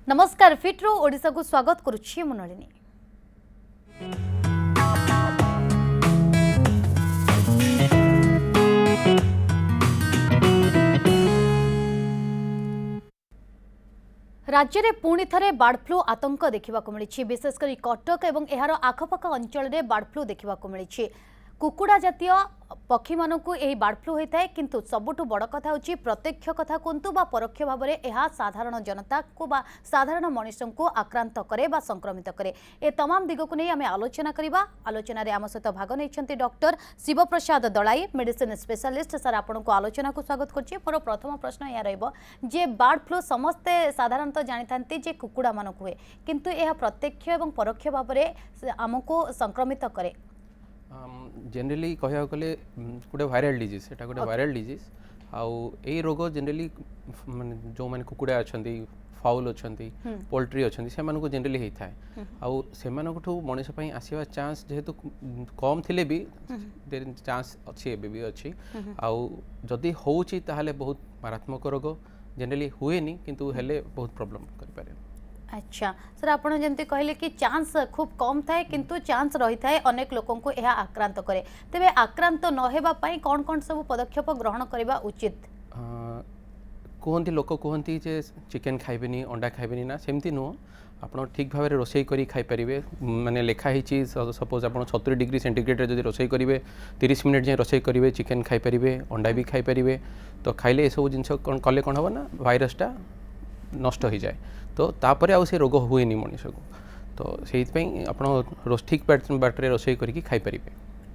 नमस्कार फिट्रो ओडिशा को स्वागत करुछि मुनलिनी। राज्य में पुणी थे बार्ड फ्लू आतंक देखा मिली, विशेषकर कटक और यार आखपाख अंचल में बार्ड फ्लू देखा मिली। कुकुड़ा जातीय पक्षी मानू यही बार्ड फ्लू होता है, किंतु सबुठ बड़ कथा हूँ प्रत्यक्ष कथा कहतु बा परोक्ष भाव में यह साधारण जनता को बा साधारण मनुष्य को आक्रांत करे बा संक्रमित करे। ए तमाम दिग को नहीं आम आलोचना करवा। आलोचना आम सहित भाग नहीं डॉक्टर शिव प्रसाद दलाई, मेडिसिन स्पेशलिस्ट। सर आपन को आलोचना को स्वागत करछि। मोर प्रथम प्रश्न यह रही बार्ड फ्लू समस्ते साधारणतः जानी था कुकुड़ा मानक हुए, किंतु यह प्रत्यक्ष और परोक्ष भाव में आमको संक्रमित करे। जनरली कहया गले गोटे वायरल डिजीज, एटा गोटे वायरल डिजीज आउ ए रोग जनरली माने जो माने कुकुड़ा अछंती, फाउल अछंती, पोल्ट्री अछंती से मानको जनरली हेई थाए। आउ से मानकठू मनुष्य पई आसीबा चांस जेहेतु कम थिले भी देर चांस अछि, एबे भी अछि। आउ जदी होउची ताहाले बहुत मारात्मक रोग जनरली हुएनी, किंतु हेले बहुत प्रॉब्लम करि पारे। अच्छा सर, आप जमी कहले कि चांस खूब कम थाए, किंतु चांस रही थाए अनेक लोगों को यह आक्रांत करे। तेबे आक्रांत न हेबा पई कौन कौन सब पदक्षेप ग्रहण करबा उचित? कहती लोक कहती जे चिकेन खाइबेनी, अंडा खाइबेनी ना, सेमती नुह। आप ठीक भाव में रोषे करी खाइपारे, माने लिखाही सपोज आप 70 डिग्री सेंटीग्रेड जब रोषे करेंगे 30 मिनट जाए रोषे करेंगे, चिकेन खाइपारे, अंडा भी खाइपारे। तो खाइले ये सब जिनस कले कौन हम ना भाइरसटा नष्ट हो जाए, तो तापर आउ से रोग हुए मनुष्य को। तो से ठीक बाटे रोषे करके खाइपारे।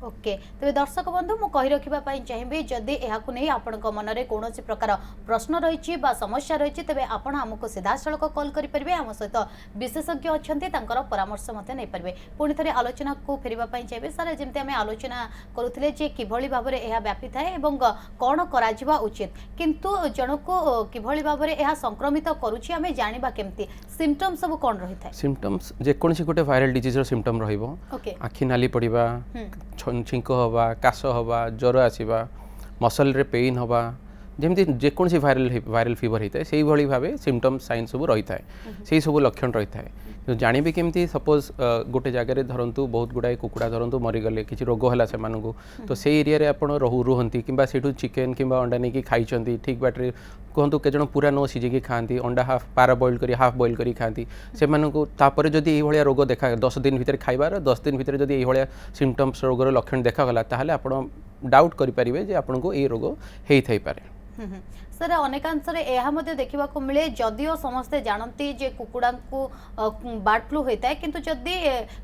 ओके, तेरे दर्शक बंधु मु कहि रखिबा पई चाहिबे जदि एहा को नै आपनक मनरे कोनोसी प्रकार प्रश्न रहिछि बा समस्या रहिछि, तबे आपण हमको सीधा सड़क कॉल करि परबे। हम सहित विशेषज्ञ अछंती, तांकर परामर्श मते नै परबे। पुनि थरे आलोचना को फेरिबा पई चाहिबे। सर जेमते हमें आलोचना करूथिले जे किभଳି भाबरे एहा व्यापी थाए एवं कोन करा जिबा उचित, किंतु जणको किभଳି भाबरे एहा संक्रमित करूछि हमें जानिबा केमती, सिम्पटम्स सब कोन रहि थाए? सिम्पटम्स जे कोनसी गोटे वायरल डिजीज रो सिम्पटम रहिबो। आखि नाली पड़िबा, छिंक हवा, काश हवा, ज्वर आसवा, मसल रे पेन हवा, जमी जेकोसी वायरल फीवर होता है से भाई भाव सिम्पटम साइन सब रही है, से सब लक्षण रही है। जानवे केमती सपोज गोटे जगह धरतु बहुत गुड़ाए कुकुड़ा धरतु मरीगले, किसी रोग है से तो से एरिया आप रुहति कि चिकेन कि अंडा नहीं खाई ठीक बाटे कहतु के जन पूरा न सीझे खाती, अंडा हाफ पार बॉइल कर हाफ बॉइल कर खाती से तापर जदि ये रोग देखा 10 दिन भितर खाइबार 10 दिन भितर जदि ये सिम्पटम्स रोगर लक्षण देखागला ताहले आपण डाउट करेंगे जे आपन को ये रोग होई पारे। सर अनेकांशरे यह देखा मिले जदिओ समस्ते जानती जे कुकुड़ा को बार्ड फ्लू होता है, किंतु जदि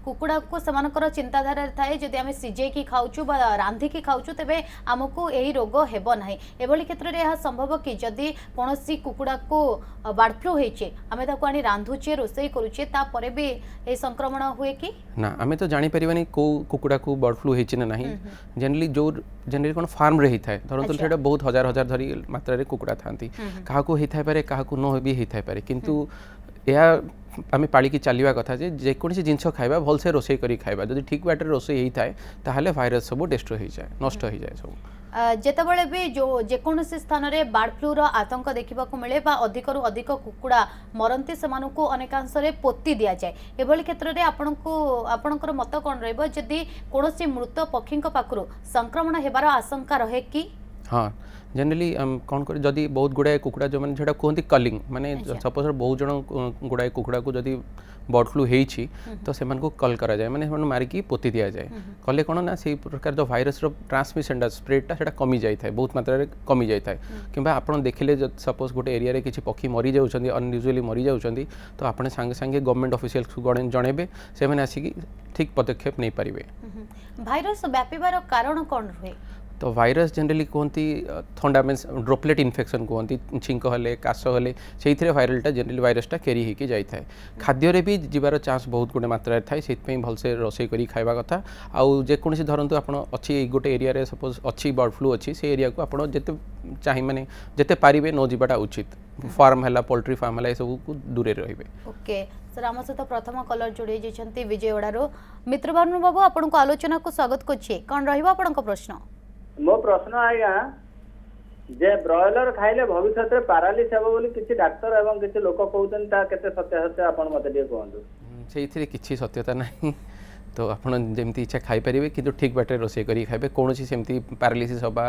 कुकुड़ा को सेमानकर चिंताधारा थाए जदि आम सीझे खाऊँ बा रांधिकी खाऊँ तेबे आमको यही रोग हेब ना। एभली क्षेत्र में यह संभव कि जदि कौन कुकुड़ा को बार्ड फ्लू होइछे आमे ताको आनी रांधुचे रोषे करूचे तापरे भी ए संक्रमण हुए कि ना? आमे तो जानि परिबानी को कुकुड़ा को बर्ड फ्लू होइछे ना नहीं। जनरली कोन फार्म रे हिथाय धरंतु सेटा बहुत हजार हजार धरी मात्रा रे कुकुड़ा थांती, काहा को हिथाय पारे काहा को न भी हिथाय पारे, किंतु या आमे पाली की चलिबा कथा जे जेकोसी जिंस खाइबा भल से रोषे करी खाइबा, जदि ठीक बाटे रोषे हिथाय ताहाले भाइरस सब डिस्ट्रॉय हो जाए, नष्ट हो जाए सब। जेतेबेले भी जो जेकोसी स्थान में बार्ड फ्लू रो आतंक देखा मिले बा अधिक रु अधिक कुकुड़ा मरती से अनेकांश पोती दि जाए, एभली क्षेत्र में आपणकर मत कौन रहिबो जदि कोनोसी मृत पक्षी पाखरु संक्रमण हेबार आशंका रहे कि? हाँ, जनरली कौन कर जदि बहुत गुड़ाए कुकुड़ा जो मैंने जोटा कहते कलिंग माने सपोज बहुत जन गुड़ाए कुकुड़ा को जदि बर्ड फ्लू होती तो से कल करा जाए, माने मारिकी पोती दि जाए। कले कौन ना से प्रकार जो भाइरस ट्रांसमिशन स्प्रेडटा से कमी जाए, बहुत मात्रा रे कमी जाए। कि आप देखिले सपोज गोटे एरिया रे किसी पक्षी मरी जाउछंदी, अनयूजुअली मरी जाउछंदी, तो आपने सांगे सांगे गवर्नमेंट ऑफिशियल्स को जनइबे, से माने आसिकी ठीक पदक्षेप नहीं पारिबे। भाइरस व्यापीबार कारण कौन रहे? तो वायरस जनरली कहती थंडा मीन्स ड्रोपलेट इन्फेक्शन कहती, छिंक हेले काश हेले से वायरलटा जनरली वायरसटा कैरी होकर जाए। खाद्य भी जीवार चांस बहुत गुड़े मात्रा थाए, से भलसे रोषे करी खाइबा कथा। आउ जेकोसी धरतु आप अच्छी गोटे एरिया रे सपोज अच्छी बर्ड फ्लू अच्छी से एरिया को आप जिते चाहे माने जिते पारिबे न जीवाटा उचित। फार्म है पोल्ट्री फार्म है सब को दूरे रहिबे। ओके सर, आम सहित प्रथम कलर जोड़े जाइछंती विजयवाड़ा मित्रभानु बाबू, आपनको आलोचना को स्वागत करछि। कोन रहिबो आपनको प्रश्न? मो प्रश्न आज्ञा जे ब्रॉयलर खाइले भविष्य में पारालिस हेबो बोली किछि डाक्टर एवं किछि लोक कहउछन ता केते सत्यासत्य आपण मते दिए कहंतु से किसी सत्यता नहीं तो आपन जमती इच्छा खाई पारे कि ठीक बाटे रोसे करी खाइबे कौन सेमती पैरालिसिस हवा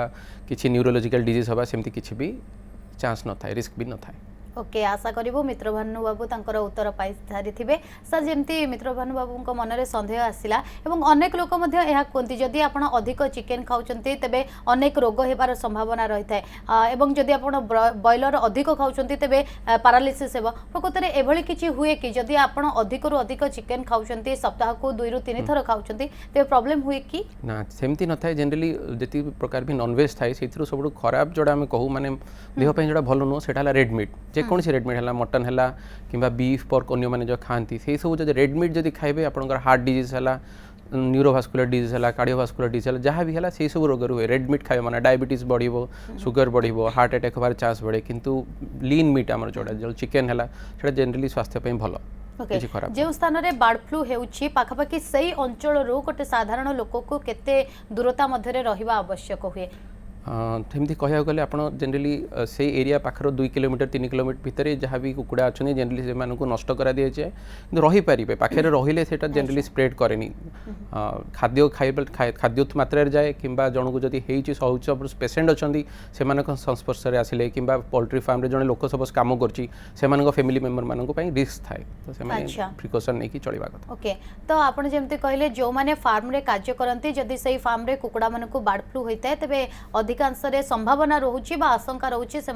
किसी न्यूरोलॉजिकल डिजीज हवा सेमती किछि भी चांस न थाए रिस्क भी न थाए ओके आशा करूँ मित्रभानु बाबू तांकर उत्तर पाई सारी थे सर जमी मित्रभानु बाबू मनरे सन्देह आसला और अनेक लोक कहते जदि आप अधिक चिकेन खाऊं तेबे अनेक रोग होबार संभावना रही है और जदि आप ब्रॉयलर अधिक खाऊं तेबे पारालिसिस हेब प्रकृत में एभली किछि हुए कि जदि आप अधिक रु अधिक चिकेन खाऊं सप्ताह को 2 ରୁ 3 थर खाऊं तेबे प्रॉब्लम हुए कि ना सेमती न थाए जनरली जति प्रकार भी नॉनवेज थाए से सब खराब जोड़ा आम कहूँ माने देह पे जोड़ा भल नुह सेटा रेड मीट कौन सी रेड मीट है मटन है कि बीफ पर्क अन्य मैंने जो खाती से सब जब रेड मीट जब खाइबे आपंकर हार्ट डिजीज है न्यूरोभास्कुलर डिजीज है कार्डियोभास्कुलर डिजीज है जहाँ भी है से सब रोग हुए रेड मीट खाइबे माने डायबिटीज बढ़ो सुगर बढ़ो हार्ट अटैक होबार चांस बढ़े किंतु लीन मीट आम जोड़ा जो चिकेन है जनरली स्वास्थ्य भल जो स्थान में बर्ड फ्लू होखापाखि से अंचल गोटे साधारण लोक को केते दूरता मध्य रहिबा आवश्यक हुए सेमती कहया गले आप जनरली से एरिया पाखर 2 किलोमीटर 3 किलोमीटर भितर जहाँ भी कुकुड़ा अच्छा जनरली से नष्ट कर दिए जाए कि रही पारे पाखे रहिले से जनरली स्प्रेड कैनि खाद्य खाद्य मात्रा जाए कि जन को जब हो पेसेंट अच्छा से संस्पर्श में आसिले कि पोल्ट्री फार्म जड़े लोक सपोज कम कर फैमिली मेंबर मानक रिस्क थाए तो से प्रिकॉशन नहीं कि चलवा कथा ओके तो आप जमी कहले जो मैंने फार्म रे कार्य करती जदि से फार्म रे कुकुड़ा मानक बर्ड फ्लू होता है तेरे अधिकांश संभावना रोचे आशंका रोचे से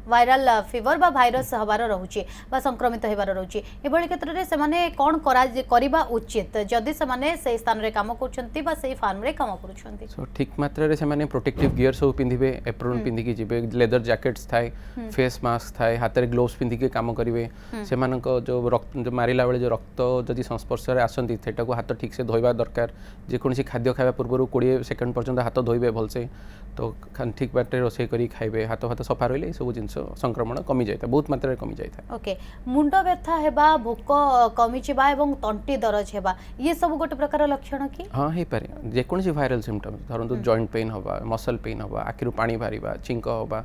वायरल फीवर बा भाइरस हबार रोचे संक्रमित होबार रोचे एभली क्षेत्र में से कौन करबा उचित जदि से स्थान रे काम कर फार्म रे काम कर ठीक मात्रा से प्रोटेक्टिव गियर सब पिंधे एप्रोन पिंधिकी जी लेदर जैकेट्स थाए फेस मास्क थाए हाथ में ग्लोव्स पिंधिकी काम करेंगे से जो रक्त जो मारिला बेले जो रक्त जदि संस्पर्श में आसती हाथ ठीक से धोवा दरकार जेकोसी खाद्य खावा पूर्व 20 सेकेंड पर्यंत हाथ धोइबे भलसे तो ठीक बाटे रोसे करी खाइबे हाथ हाथ सफा रही सब जिन संक्रमण कमी जाए बहुत मात्रा कमी जाए ओके मुंड व्यथा हेबा भोक कमी जावा एवं तंटी दरज हेबा ये सब गोटे प्रकार लक्षण कि हाँ हो पारे जेकोसी वायरल सिम्पटम्स धरतु जॉइंट पेन हवा मसल पेन हवा आखिरु पानी बाहरिबा चिंक हवा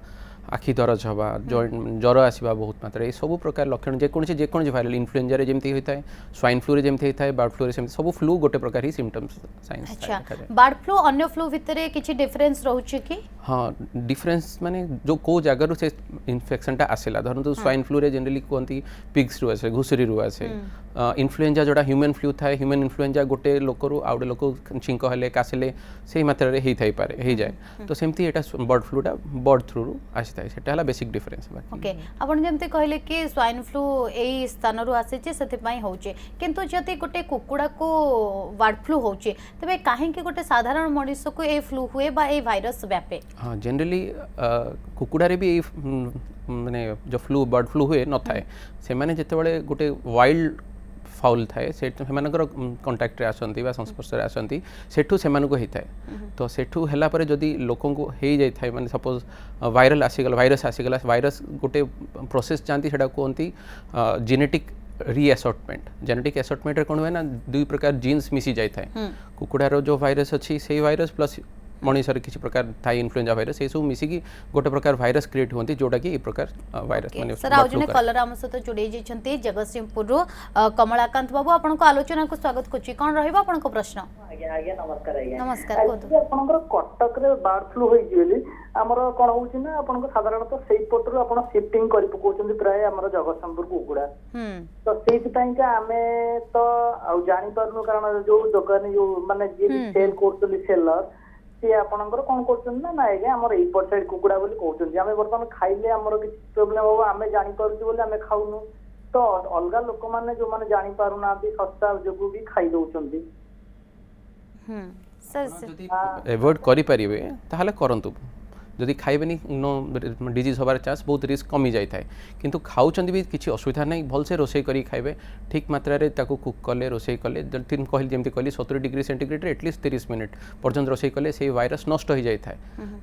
आखि दरज हवा ज्वर आसवा बहुत मात्रा ये सब प्रकार लक्षण जेकोसी वायरल इन्फ्लुएंजा जमी होता है स्वाइन फ्लू जमी होता है बर्ड फ्लू सेमती सब फ्लू गोटे प्रकार ही सिम्पटम्स साइंस अच्छा बर्ड फ्लू अन्य फ्लू भितर किछि डिफरेंस रहउछि कि हाँ डिफरेंस माने जो को जगह से इन्फेक्शनटा आसला धरतु स्वाइन फ्लू रे जनरली कहती पिग्स रु आसे घुसुरी रु आसे इन्फ्लुएंजा जोड़ा ह्यूमन फ्लू थाए ह्यूमन इन्फ्लुएंजा गोटे लोकरू आउ लोक छिंक हेले कासिले से मात्रा रे हेई पारे हे जाए तो सेमती एटा बर्ड फ्लूटा बर्ड थ्रू रु आसीथाय सेटा हला बेसिक डिफरेंस ओके आपण जेमते कहले कि स्वाइन फ्लू एई स्थान रु आसे जे सेते पई होचे किंतु जति गोटे कुकुड़ा को बर्ड फ्लू होचे तबे काहे कि गोटे साधारण मनुष्य को ए फ्लू हुए बा ए वायरस व्यापे हाँ जनरली कुकुड़ा रे भी माने जो फ्लू बर्ड फ्लू हुए न थाए से माने जेतेबेले गोटे वाइल्ड फाउल थाए से कंटाक्ट आसती संस्पर्श में आसती सेठू से होता है तो सेठू है पर जदि लोक हो जाए माने सपोज वायरल आसीगला वायरस आसीगला वायरस गोटे प्रोसेस चाहती से कहती जेनेटिक रीअसॉर्टमेंट जेनेटिक असॉर्टमेंट कौन हुए ना 2 प्रकार जीन्स मिसी जाए कुकुड़ार जो वायरस अच्छी से वायरस प्लस मनीषर किसी प्रकार थाई इन्फ्लुएंजा वायरस ये सब मिसिकी गोटे प्रकार वायरस क्रिएट होती जोटा कि प्रकार वायरस माने सर आज ने कलर आम सहित जोड़े जेछंती जगतसिंहपुर कमलाकांत बाबू आपन को आलोचना को स्वागत करछि कोन रहबा आपन को प्रश्न आज्ञा आज्ञा नमस्कार आज्ञा नमस्कार को आपन को कटक रे बर्ड फ्लू होई गेली हमर कोन होउछि ना आपन को साधारणतः सेई पटरु आपन शिफ्टिंग करि पकोछंती प्राय हमर जगतसिंहपुर को उगुडा तो सेति पई का हमें तो आ जानि परनु कारण जो दुकान जो माने जे सेल करतली सेलर सी आपनकर कौन कर ना आज्ञा आम एपट साइड कुकुड़ा बोली कहते आम बर्तमान खाइले आमर किसी प्रोब्लेम हम आम जापर बोली आम खाऊनु तो अलग लोक मैंने जो मैंने जानी पारु ना सस्ता जो भी खाई दौरान एवॉइड करें ताहले करंतु जदि खाइबेनी नो डिजीज होबार चांस बहुत रिस्क कमी जाए किंतु खाऊचंदी भी किसी असुविधा नहीं भलसे रोसे करी खाइबे ठीक मात्रा रे ताको कुक कले रोसे कले तीन कहली जमती कहली 70 डिग्री सेंटीग्रेड रे एटलिस्ट 30 मिनिट पर्यंत रोसे कले से वायरस नष्ट हो जाए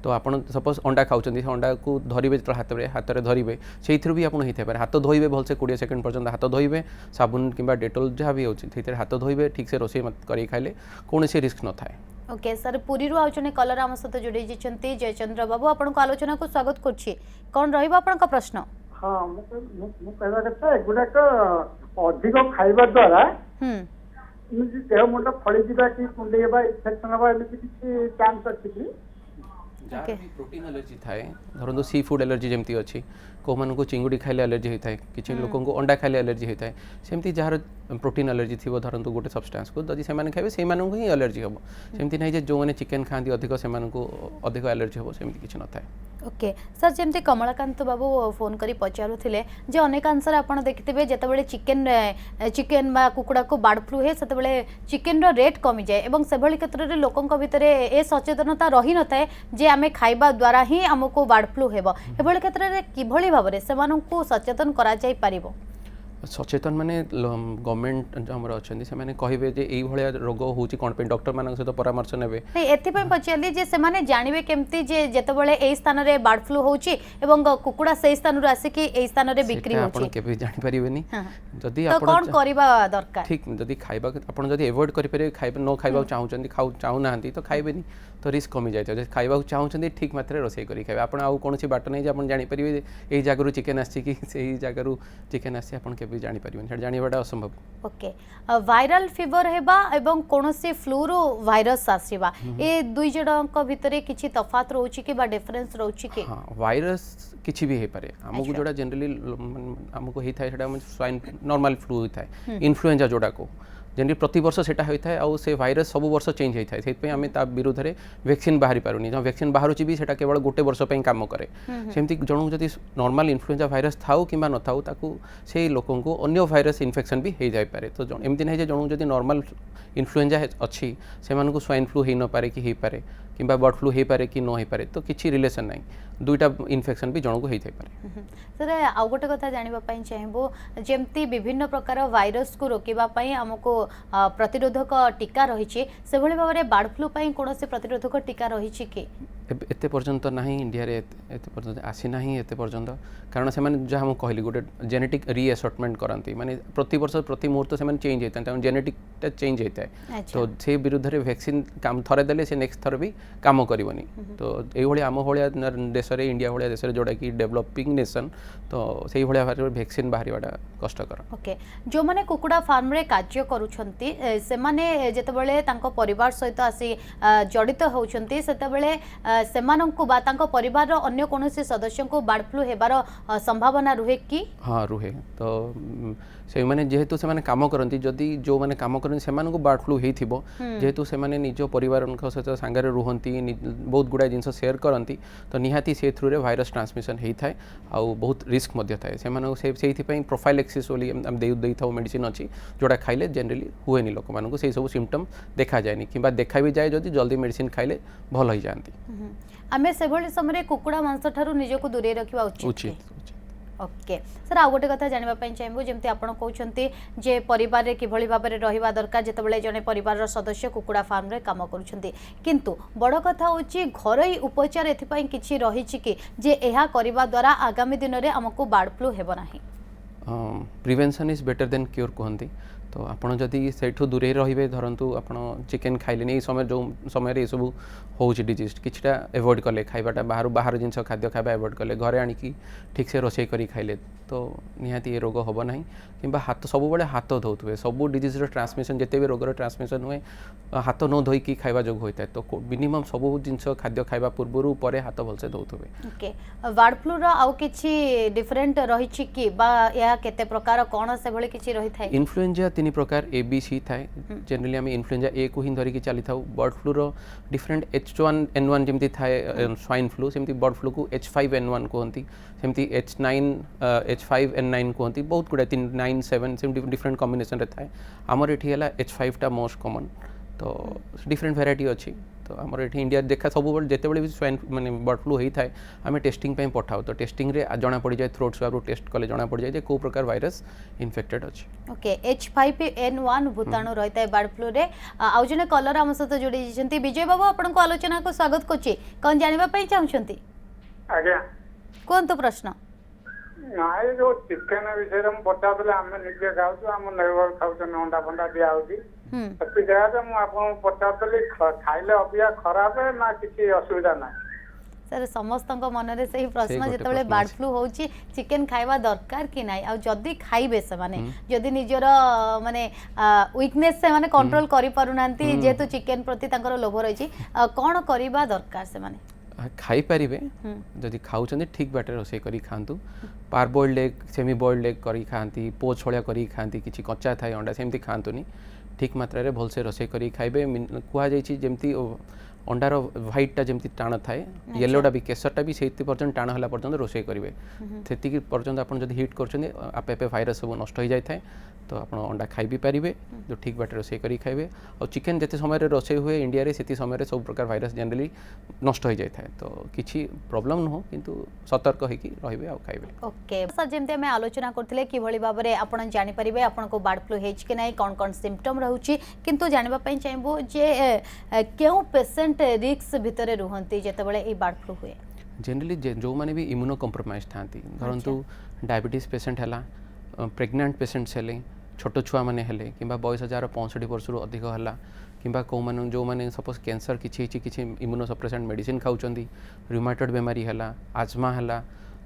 तो आपन सपोज अंडा खाऊचंदी अंडा को धरिबे हाथ रे धरिबे से भी आपन होइथे पारे हाथ धोइबे भलसे 20 सेकंड पर्यंत हाथ धोइबे साबुन किंबा डेटोल जहाँ भी होछि हाथ धोइबे ठीक से रोसे करी खाइले कौन से रिस्क न थाए ओके सर पुरी रु आउचने कलर आम सहित जोड़ी जाइछन्ती जयचंद्र बाबू आपनको आलोचना को स्वागत करछि कोन रहइबा आपनका प्रश्न हाँ मु कहवा कथा एगुड़ाक अधिक खाइबा द्वारा एमती देह मुंड फड़ी जा कि कुंडे इनफेक्शन हवा एमती किसी चांस अच्छी कि प्रोटीन एलर्जी थाए धरतु सी फूड एलर्जी जमती अच्छी कौ मान को चिंगुड़ी खाइले एलर्जी होता है किसी लोक अंडा खाइले एलर्जी होता है सेमती जार प्रोटीन एलर्जी थी धरतु गोटे सब्सटेंस को जदि से खाइबे से ही एलर्जी हम सेमती नहीं जो मैंने चिकेन खाती अधिक से अधिक एलर्जी हम सेमती किसी न थाए ओके सर जमती कमलाकांत बाबू फोन करी पचारुथिले जे अनेकांशरे आपण देखिथिबे जेतेबेले चिकेन बा कुकुड़ा को बर्ड फ्लू हे सेतेबेले चिकेन रो रेट कमी जाए एवं सेभली क्षेत्र रे लोकंक भितरे ए सचेतनता रही नथाए जे आमे खाइबा द्वारा ही हमको बर्ड फ्लू हेबो एभली क्षेत्र रे किभली भाबरे सेमानंकु सचेतन करा जाई पारिबो सचेतन माने गवर्नमेंट हमर अछंदी से माने कहिबे जे एई भलिया रोग होची कोन पे डॉक्टर मानक सहित परामर्श नेबे नहीं एथि पय पछियली जे से माने जानिबे केमती जे जेतेबेले एई स्थान रे बर्ड फ्लू होची एवं कुकुड़ा सेई स्थान रो आसी कि एई स्थान रे बिक्री होची आपण केबे जानि परिबेनी जदी आपण कोन करबा दरकार ठीक जदी खाइबा आपण जदी अवॉइड करि पारे खाइबा न खाइबा चाहउचंदी चाहू नाहंती तो खाइबेनी तो रिस्क कमी जाए जे खाइबा चाहउचंदी ठीक मात्रा रोसई करी खाइबा आपण आउ कोनसी बाट नै जे आपण जानि परिबे एई जागरु चिकेन आसी कि सेई जागरु चिकेन आसी आपण केबे जानि परिबेनी छड जानिबाटा असंभव ओके वायरल फीवर हेबा एवं कोनोसी फ्लू रो वायरस आसीबा ए दुई जडक भितरे किछि तफात रहउची कि बा डिफरेंस रहउची कि हां वायरस किछि भी हे पारे हमकु जोडा जनरली हमकु हे थाय सेटा स्वाइन नॉर्मल फ्लू हे थाय इन्फ्लुएंजा जोडा को जनरली प्रति वर्ष सेटा होता है और से वायरस सब वर्ष चेंज होता है से आम ता विरुद्ध में वैक्सीन बाहरी पारुनी जो वैक्सीन बाहर भी सेटा केवल गोटे वर्ष पे काम करे सेमती जनू जदि नॉर्मल इन्फ्लुएंजा वायरस थाउ कि न थाउ ताकू से लोकों को अन्य वायरस इन्फेक्शन भी हो जाए पारे तो एमती नहीं जनू जदि नॉर्मल इन्फ्लुएंजा अच्छी से स्वाइन फ्लू हो न पारे कि हो पारे कि बर्ड फ्लू हो पारे कि न हो पारे तो किसी रिलेशन नहीं दुईटा इन्फेक्शन भी जनक हो पारे सर आउ गोटे कथा जानिबा पई चाहेबो जेमती विभिन्न प्रकार वायरस को रोकिबा पई हमको प्रतिरोधक टीका रही से भली भाव में बर्ड फ्लू पई कोनोसी प्रतिरोधक टीका रही कि एते पर्यंत नहीं इंडिया रे एते पर्यंत आसी नहीं एते पर्यंत कारण से माने जहाँ मुझे कहली गोटे जेनेटिक रीअसॉर्टमेंट करती माने प्रति वर्ष प्रति मुहूर्त से चेंज होता है जेनेटिक चेंज होता है तो से विरुद्ध में वैक्सीन काम थरे देले से नेक्स्ट थर भी काम करनी तो ये आम भाया देश में इंडिया भाया देश जोड़ा कि डेवलपिंग नेशन तो से भाया वैक्सीन बाहर कष्टकर ओके जो माने कुकुड़ा फार्म रे कार्य करूछंती से माने जेतेबेले तांको परिवार सहित आसी जड़ित होउछंती सेतेबेले सेमानंकु बा तांको परिवार रो अन्य कोनोसी सदस्य को बर्ड फ्लू हेबार संभावना रुहे कि हाँ रुहे तो से माने जेहेतु से माने काम करती जदि जो माने काम करती से माने को बर्ड फ्लू हेइथिबो जेहेतु से माने निज परिवार सहित सांगरे रुहंती बहुत गुडा जिनस शेयर करती तो निहाती से थ्रू रे वायरस ट्रांसमिशन हेइ थाए आ बहुत रिस्क मध्य थाए से माने सेहि पई प्रोफाइलेक्सिस बोली हम देई थाउ मेडिसिन अछि जोडा खाइले जनरली हुएनी लोक मानन को से सब सिम्पटम देखा जायनी किबा देखा भी जाए जदि जल्दी मेडिसिन खाइले भल होई जानती आमे सेभली समय कुकुड़ा मांस ठारू निजको दूरे रखिबा उचित ओके सर आ गोटे कथा जानिबा पई चाहेबो जेमती आपण कहउछंती जे परिवार रे किभली भाबे रे रहिबा दरकार जेतेबेले जने परिवार रो सदस्य कुकुड़ा फार्म रे काम करूछंती किंतु बड़ कथा होची घरई उपचार एथि पई किछि रहिछि कि जे एहा करिबा द्वारा आगामी दिन रे हमको बर्ड फ्लू हेबो नाही prevention is better than cure कहंती तो आपड़ जदि सेठू दूरे रहिबे धरंतु आपण चिकेन खाइले नहीं समय जो समय ये सब होउछि डिजीज किछटा अवॉइड कले खाइबाटा बाहर जिनस खाद्य खाइबा अवॉइड कले घरे आनिकी ठीक से रोषेई करी खाइले तो निहाती ये रोग होबो नाही किंबा हाथ सब बड़े हाथ धोउथबे सब डिजीज रो ट्रांसमिशन जेते भी रोगर ट्रांसमिशन हुए हाथ न धोईकी खाइबा जोग होता है तो मिनिमम सब जिनस खाद्य खाइबा पूर्व परे हाथ भलसे धोउथबे ओके बर्ड फ्लू रो आउ किछि डिफरेंट रहिछि कि बा या केते प्रकार कोन से भली किछि रहि थाए इन्फ्लुएंजा तीन प्रकार ABC थाए जनरली आम इन्फ्लुएंजा ए को ही धरिकी चली था बर्ड फ्लू रो डिफरेंट H1N1 जमती थाए स्वाइन फ्लू सेमती बर्ड फ्लू को H5N1 कहती सेमती H5N9 कहती बहुत गुड़ा 397 सेम डिफरेंट कॉम्बिनेशन रे थाए आमर एठी हला H5 टा मोस्ट कॉमन तो डिफरेंट वेराइटी अच्छी तो आमर एठी इंडिया देखा सब जिते भी स्वाइन माने बर्ड फ्लू होता है आम टेस्टिंग पे पठाओ तो टेस्टिंग रे जना पड़ जाए थ्रोट स्वाब टेस्ट कले जना पड़ जाए को प्रकार वायरस इन्फेक्टेड अच्छी ओके H5N1 भूताणु रहता है बर्ड फ्लू रे आउ जने कलर आम सहित जोड़ी जंती विजय बाबू आपन को आलोचना को स्वागत करछि कोन जानिबा पई चाहउछंती आज्ञा कोन तो प्रश्न नाइ जो चिकेन विषय हम बता देले हम निजे खाउ आम नेबर खाउ अंडा फंडा दिया होती ସେଥି ମୁଁ ଆପଣଙ୍କୁ ପଚାରୁଥିଲି ଖାଇଲେ ଅବିକା ଖରାପ ନା କିଛି ଅସୁବିଧା ନାହିଁ? सर समस्त मनरे से प्रश्न जिते बर्ड फ्लू हो चिकेन खाइबा दरकार कि ना आ जदि खाइबे से माने जदि निजर माने वीकनेस से माने कंट्रोल करि पारुनांती जेतु चिकेन प्रति तांकर लोभ रही कौन करबा दरकार से माने खाई पारिबे जदि खाउछन्ती ठीक बाटे रोसे करी खांतु पार boiled egg semi boiled egg करी खांती पो छोळिया करी खांती किछि कच्चा थाय अंडा सेमती खांतुनी ठीक मात्रा रे भलसे रोसे करी खाइबे कुआ जाईछि जेमती अंडार व्हाइटा जमी टाण थाए येलोटा भी केसरटा भी से पर्यटन टाण होला पर्यटन रोसे करेंगे से पर्यटन आप हिट कर आपे आपे भाइरस सब नष्ट हो जाए तो आप अंडा खाई भी पारे जो ठीक बाटे रोसे करी खाइबे और चिकेन जिते समय रोसे हुए इंडिया से समय सब प्रकार भाइरस जनरली नष्ट हो जाए तो किसी प्रॉब्लम नुह किंतु सतर्क होकि रहिबे आ खाइबे। ओके सर जेमते हमें आलोचना करथिले कि भली भाबरे आपण जानि परिबे आपनको बर्ड फ्लू हेज कि नै कोन कोन सिम्पटम रहउची किंतु जानिबा पई चाहबो जे केउ पेशेंट रिस्क भितरे रुहंती जेतेबेले ए बर्ड फ्लू हुए जनरली जो माने भी इम्यूनो कॉम्प्रोमाइज थांती धरंतु डायबिटीज पेशेंट हला प्रेग्नेंट पेशेंट्स हेले छोट छुआ मैंने हेले किंबा बयस जार 65 वर्ष अधिक है किंबा कौ मान जो मैंने सपोज कैंसर किसी इम्यूनो सप्रेसेंट मेडिसिन खाऊंगी रूमाटॉइड बेमारी है आजमा है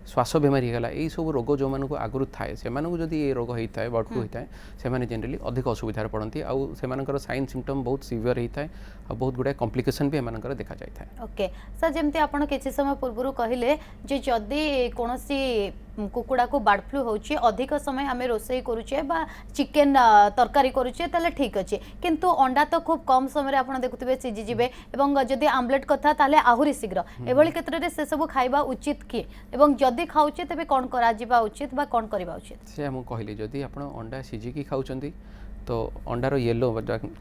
श्वास बेमारी है यही सब रोग जो मानक आगु थाए से जदि ये रोग होता है बर्ड फ्लू होता है से जनरली अधिक असुविधार पड़ती आउ से साइन सिम्पटम बहुत सीवियर होता है और बहुत गुड़ाए कॉम्प्लिकेशन भी एम देखा जाए। ओके सर जमती आप किसी समय पूर्व कहले जे जदि कौनसी कुकुड़ा को बर्ड फ्लू होची अधिक समय आम रोसई करुचे बा चिकेन तरकारी करुचे ताले ठीक अच्छे किंतु अंडा तो खूब कम समय आप देखुए सीझी जीवे एवं जदि आमलेट कथा ताले आहुरी शीघ्र एभली क्षेत्र में से सब खाइबा उचित किए एवं जदि खाऊचे तेबे कौन करा जिबा उचित बा कौन करबा उचित से हम कहली जदि आप अंडा सीझिकी खाऊचंती तो अंडार येलो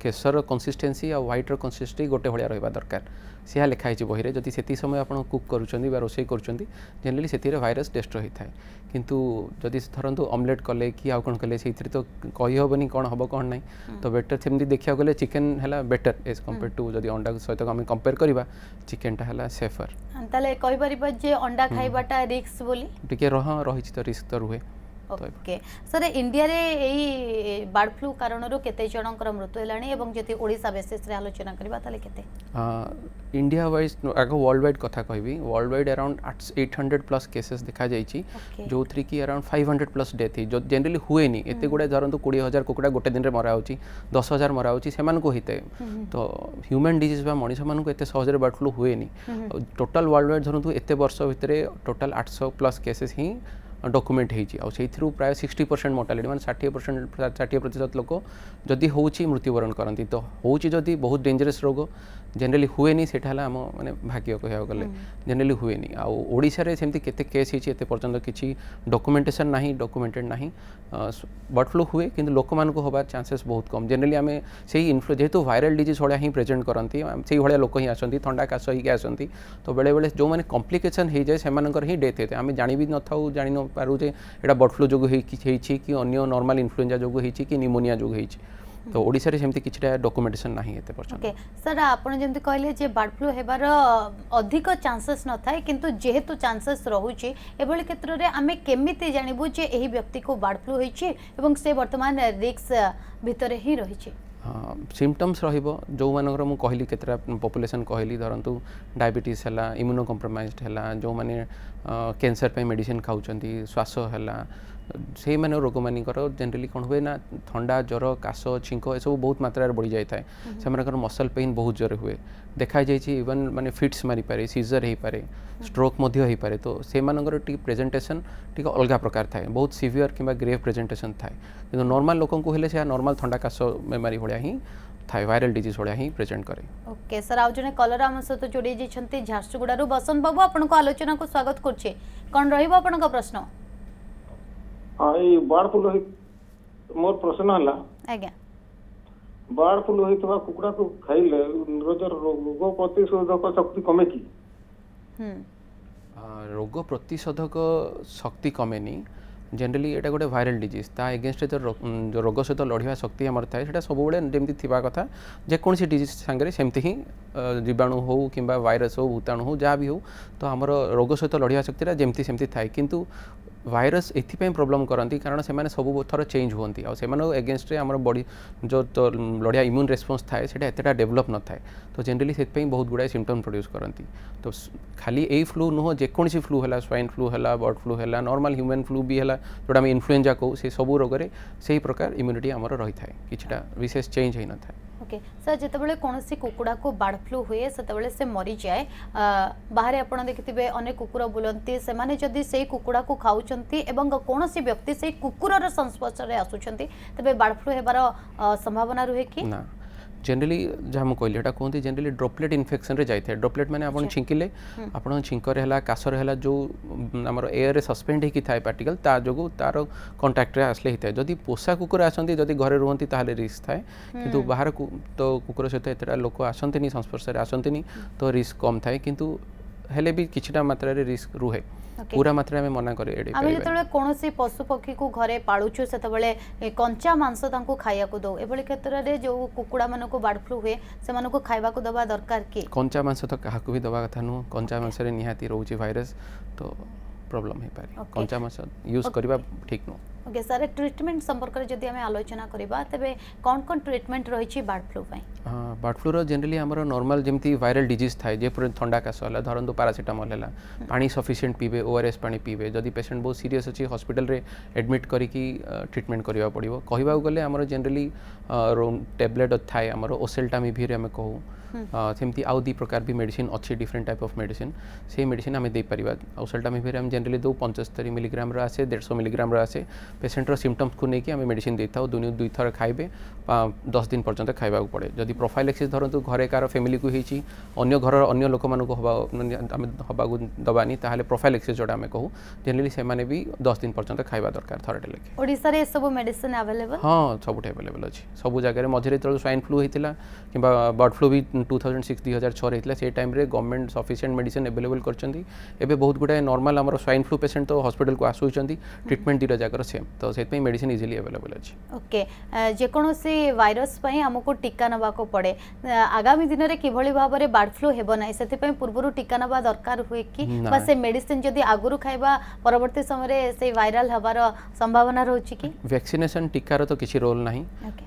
केसर कंसिस्टेंसी और व्हाइट कंसिस्टेंसी गोटे भाया रहा दरकार सी लिखाई बही जदि से समय आप कुक करुँच रोसे कर जनरली से भाइरस डेस्ट्रॉय होता है किंतु जदि धरतु ऑमलेट कले कि आउ कौन कले से तो कहीहबनी कौन हम कौन ना तो बेटर सेमती देखा गले चिकेन है बेटर एज कंपेयर टू जदि अंडा सहित आम कंपेयर करवा चिकेनटा है सेफर ताले कहि परिबा जे अंडा खाइबाटा रिस्क बोली टिके रही तो रिस्क तो रुहे। ओके सर इंडिया रे एई बर्ड फ्लू कारणरो केते जनकर मृत्यु हेलानी एवं जति ओडिसा बेसिस रे आलोचना करबा ताले केते इंडिया वाइज आगो वर्ल्ड वाइड कथा कहबी world wide around 800 plus cases देखा जाइछि जो थ्री की अराउंड 500 प्लस डेथ जो जनरली हुए नी एते गुडा धरंतु 20000 कुकुडा गोटे दिन रे मरा होछि 10000 मरा होछि सेमान को हिते तो ह्यूमन डिजीज बा मनिष मान को एते सहज रे बर्ड फ्लू हुए नी टोटल वर्ल्ड वाइड धरंतु एते वर्ष भितरे टोटल 800 प्लस केसेस ही डॉक्यूमेंट हो प्राय 60% मोर्टालिटी मान 60% लोक जदि होची मृत्युवरण करती तो होची जदि बहुत डेंजरस रोग जनरली हुए नी सेटा हला हम माने भाग्य कहया गले जनरली हुए नी आ ओडिसा रे सेमती केते केस हिची एते पर्यंत किछि डॉक्यूमेंटेशन नाही डॉक्यूमेंटेड नाही बर्ड फ्लू हुए किंतु लोक मान को होबा चांसेस बहुत कम जनरली आमे सेही इन्फ्लु जेहेतु वायरल डिजीज होळा ही प्रेजेंट करंती सेही होळा लोक ही आसंती ठंडा काश ही आसंती तो बेले बेले जो माने कॉम्प्लिकेशन हे जाय सेमानकर ही डेथ हेते आमे जानि भी न थाउ जानि न पारु जे एटा बर्ड फ्लू जोगु हेछि कि अन्य नॉर्मल इन्फ्लुएंजा जोगु हेछि कि निमोनिया जोगु हेछि तो ओडिसा रे सेमती किछटा डॉक्यूमेंटेशन नाही एते पर्यंत। ओके सर आपण जेमती कहले जे बर्ड फ्लू हेबार अधिक चांसेस न थाए किंतु जेहेतु चांसेस रहउची एभली क्षेत्र रे आमे केमिति जानिबु जे एही व्यक्ति को बर्ड फ्लू होइची एवं से वर्तमान रिस्क भितरे ही रहिची सिम्पटम्स रहिबो जो मानकर मु कहली केतरा पॉपुलेशन कहली धरंतु डायबिटीज हला इम्यूनो कॉम्प्रोमाइज्ड हला जो माने कैंसर पे मेडिसिन खाउचंती श्वास हला से माने रोग मानिकर जनरली कौन हुए ना ठंडा ज्वर काश छिंक ए सब बहुत मात्रा बढ़ी जाए से मसल पेन बहुत जोर हुए देखा जाइए इवन माने फिट्स मारी पारे सीजर हो पारे स्ट्रोक मध्य हो पारे तो से मानकर टी प्रेजेंटेशन टी अलग प्रकार थाए बहुत सिवियर किंबा ग्रेव प्रेजेंटेशन थाए किंतु नॉर्मल लोक को हेले से नॉर्मल ठंडा काश बेमारी भाया ही थाए वायरल डिजीज भाया ही प्रेजेंट करे। ओके सर आउ जने कलर आम सहित जोड़ी जाइछंती झारसुगुड़ारू बसंत बाबू आपनको आलोचना को स्वागत करछे कोन रहिबो आपनको प्रश्न। हाँ ये बर्ड फ्लू मोर प्रश्न है आज्ञा बर्ड फ्लू होता कुकुड़ा को खाइले रोग प्रतिशोधक शक्ति कमे कि रोग प्रतिशोधक शक्ति कमेनी जनरली एटा गोटे वायरल डिजीज ता एगेंस्ट जो रोग सहित लड़िया शक्ति आमर थाए सेटा सब बेले जमी थिबा कथा जेकोसी डिजीज सांगे सेमती ही जीवाणु हो किंबा वायरस हो भूताणु हो जहाँ भी हो तो आमर रोग सहित लड़िया शक्ति जमती सेमती थाए किंतु भाइरस एथि प्रॉब्लम करती कारण से सब थर चेंज होती एगेन्स्ट आम बॉडी जो तो लड़िया इम्यून रेस्पॉन्स थाए से एतटा डेवलप न थाए तो जनरली से बहुत गुड़ाए सिम्पटम प्रोड्यूस करती तो खाली यही फ्लू नुह जेकोसी फ्लू है स्वाइन फ्लू है बर्ड फ्लू है नॉर्मल ह्यूमन फ्लू भी है जोटा आम इन्फ्लुएंजा कहू से सब रोग में से प्रकार इम्यूनिटी आमर रही है किछटा विशेष चेंज होना था। ओके सर जितेबाला कौन कुकुड़ा को बार्ड फ्लू हुए से मरी जाए बाहर आपड़ देखिए अनेक कुकुर बुलती से माने जदि से कुकुड़ा को खाऊंती एवं कौन व्यक्ति से कुकुर संस्पर्श में आसुंच तेज बार्ड फ्लू होबार संभावना रुहे कि ना जनरली जहाँ मुझे कहली एटा कहते जनरली ड्रॉपलेट इन्फेक्शन रे जाए ड्रॉपलेट माने आपन छिंकिले आपन छिंकर है कासर है जो आमर एयर रे सस्पेंड होगी थाए पार्टिकल ता जोगु तार कांटेक्ट रे आसले ही थाए जदि पोषा कुकुर आसती जदि घरे रुहंती ताहले रिस्क थाए किंतु बाहर तो कुकुर सहित एतटा लोक आसंतिनी संस्पर्श रे आसंतिनी तो रिस्क कम थाए किंतु हेले भी किछटा मात्रा रे रिस्क रुहे पूरा मात्रा में मना करे एडे आमे जतले कोनोसी पशु पक्षी को घरे पाळुछु सेतबेले कंचा मांस तांको खाया को दो एबोली क्षेत्र रे जो कुकुड़ा मानको को बार्ड फ्लू हुए से मानको खाइबा को दबा दरकार के कंचा मांस तो काहा को भी दबा कथा नु कंचा मांस रे निहाती रहउची भाइरस तो प्रॉब्लम हे पारे कंचा मांस यूज करबा ठीक नो। ओके सर ट्रीटमेंट संपर्क में जदि आम आलोचना करबा तबे कौन कौन ट्रीटमेंट रही बार्ड फ्लू पई बार्ड फ्लू जनरली आमर नॉर्मल जमती वायरल डिजीज थाए जे ठंडा काश है धरतु पारासीटामल है पानी सफिशिएंट पीबे ओआरएस पानी पीबे जदि पेशेंट बहुत सीरियस अच्छी हॉस्पिटल रे एडमिट करिकी ट्रीटमेंट करबा पड़िबो कहबा गले आमर जनरली टैबलेट थाए आमर ओसेल्टामिविर आम कहू सेमती आउ दी प्रकार भी मेडिसिन अच्छी डिफरेंट टाइप ऑफ मेडिसिन से मेडिसिन आम दे पारिबा ओसेल्टामिविर आम जनरली दो 75 मिलीग्राम रो आसे 150 मिलीग्राम रो आसे पेशेंट रो सिम्पटम्स को लेकिन आम मेडिसिन देता दुई थर खाइबे 10 दिन पर्यंत खाइबा पड़े जदि प्रोफाइलेक्सिस धरतु घरे कार फैमिली को होती अन्य घर अन्य लोक मानक हवा दबानी ताहले प्रोफाइलेक्सिस जोड़ा आम कहू जनरली से माने भी 10 दिन पर्यंत खाइबा दरकार थरटे लेके ओडिसा रे सब मेडिसिन अवेलेबल हाँ सब अवेलेबल अच्छी सब जगह मझे जो स्वाइन फ्लू होता कि बर्ड फ्लू भी 2006-2006 होता से टाइम रे गवर्नमेंट सफिशिएंट मेडिसिन अवेलेबल करछंती एबे बहुत गुडा नॉर्मल आमर स्वाइन फ्लू पेशेंट तो हॉस्पिटल को आसुचंती ट्रीटमेंट दीटा जाकर सेम तो से मेडिसिन इजिली अवेलेबल अच्छी। ओके जेकोसी वायरस पई हमको टीका नबा को पड़े आगामी दिन रे किभली भाव रे बार्ड फ्लू हेबो नै सेति पई पूर्वरु टीका नबा दरकार हुए कि बा से मेडिसिन जदि आगुरु खाइबा परवर्ती समय रे से वायरल हबार संभावना रहउची कि वैक्सीनेशन टीकार तो किसी रोल नहीं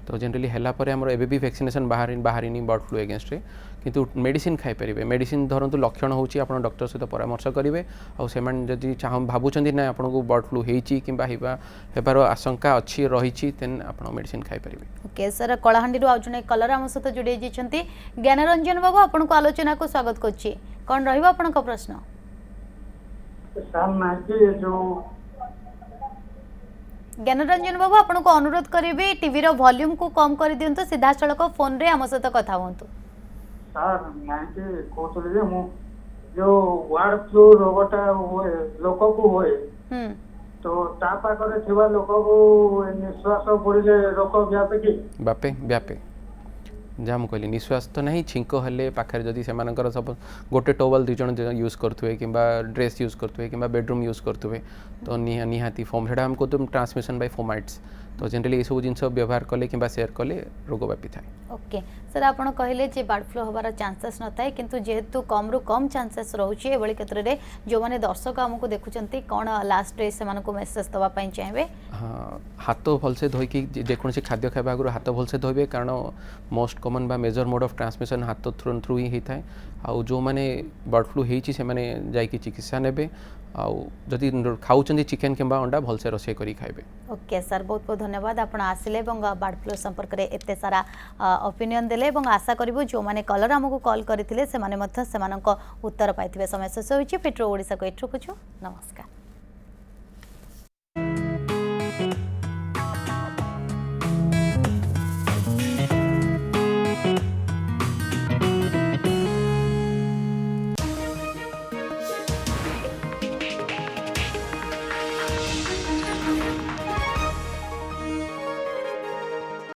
तो जनरली हला परे हमर एबे भी वैक्सीनेशन बाहरिनी बर्ड फ्लू एगेंस्ट रे किंतु मेडिसिन खाई परिबे मेडिसिन धरतु लक्षण होची आपण डॉक्टर सहित परामर्श करिवे आ सेमान जदि भाबुचंदी ना आपण को बर्ड फ्लू हेची किबा हेबार आशंका अच्छी रही तेन आपण मेडिसिन खाई परिबे। ओके सर कलाहांडी रो आउजने कलर हम सहित जोड़ी जेछंती ज्ञानरंजन बाबू आपण को आलोचना को स्वागत करछि कोन रहइबा आपण को प्रश्न सर ना कि जो ज्ञानरंजन बाबू आपण को अनुरोध करिवे टीवी रो वॉल्यूम को कम कर दियंतो सीधा सड़क फोन रे हम सहित कथा होंतु सर ना कि कोतले जे मु जो वार्ड फ्लू रोगटा होए लोक को होए तो ता पाखरे थिबा लोक को निश्वास पड़िले रोग व्यापे कि व्यापे जहाँ मुझे निश्वास तो नहीं छिंक हेले पाखे जदि से सब गोटे टोवल दुई जन यूज करुवे कि ड्रेस यूज करुवे कि बेडरूम यूज करुवे तो निहाती फोम से हमको तो ट्रांसमिशन बाय फोमाइट्स तो जनरली ये सब जिन व्यवहार कले कि शेयर कले रोग व्यापी थाए। ओके सर आप कहले जे बार्ड फ्लू हबार चांसेस न थाए किंतु जेहेतु कम रु कम चांसेस रोचे एभली क्षेत्र में जो मैंने दर्शक आमको देखुंत कौन लास्ट डे से मेसेज दवा चाहिए हाँ हाथ भलसे धोईकी जेकोसी खाद्य खावा आगु हाथ भलसे धोबे कारण मोस्ट कॉमन बा मेजर मोड ऑफ ट्रांसमिशन हाथ थ्रू ही होता है आउ जो मैंने बर्ड फ्लू होती से जाइए चिकित्सा नेबे आउ जदि खाऊँ चिकेन किंबा अंडा भलसे रोषे करी खाइबे। ओके सर बहुत बहुत धन्यवाद आपण आसिले बार्ड फ्लू संपर्क में एते सारा ओपिनियन देले आशा करूँ जो मैंने कलर आमको कॉल करते उत्तर पाई समय शेष होइछि फिट ओडिशा को एठु नमस्कार।